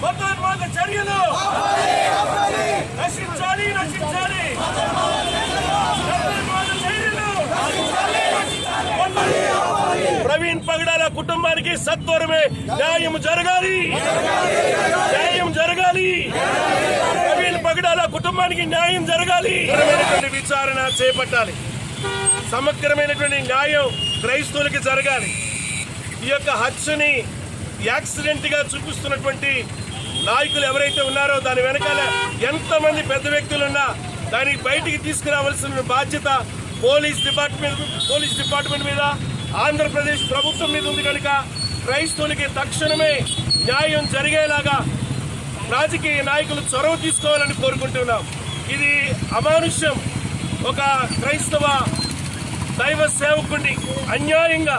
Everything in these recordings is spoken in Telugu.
మతోన్మాద చర్యలు నశించాలి నశించాలి. ప్రవీణ్ పగడాల కుటుంబానికి సత్వరమే న్యాయం జరగాలి, న్యాయం జరగాలి. ప్రవీణ్ పగడాల కుటుంబానికి న్యాయం జరగాలి. విచారణ చేపట్టాలి. సమగ్రమైనటువంటి న్యాయం క్రైస్తవులకి జరగాలి. ఈ యొక్క హత్యని యాక్సిడెంట్ గా చూపిస్తున్నటువంటి నాయకులు ఎవరైతే ఉన్నారో దాని వెనకాల ఎంతమంది పెద్ద వ్యక్తులున్నా దానికి బయటికి తీసుకురావాల్సిన బాధ్యత పోలీస్ డిపార్ట్మెంట్ మీద, ఆంధ్రప్రదేశ్ ప్రభుత్వం మీద ఉంది. కనుక క్రైస్తవులకి తక్షణమే న్యాయం జరిగేలాగా రాజకీయ నాయకులు చొరవ తీసుకోవాలని కోరుకుంటున్నాం. ఇది అమానుష్యం. ఒక క్రైస్తవ దైవ సేవకుడిని అన్యాయంగా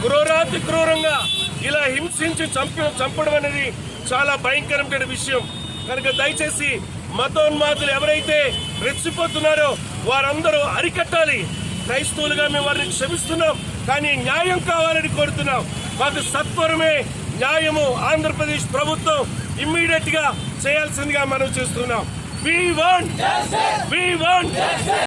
క్రూరాతి క్రూరంగా ఇలా హింసించి చంపడం అనేది చాలా భయంకరమైన విషయం. కనుక దయచేసి మతోన్మాదులు ఎవరైతే రెచ్చిపోతున్నారో వారందరూ అరికట్టాలి. క్రైస్తవులుగా మేము వారిని క్షమిస్తున్నాం, కానీ న్యాయం కావాలని కోరుతున్నాం. మాకు సత్వరమే న్యాయము ఆంధ్రప్రదేశ్ ప్రభుత్వం ఇమ్మీడియట్ గా చేయాల్సిందిగా మనం చేస్తున్నాం. We want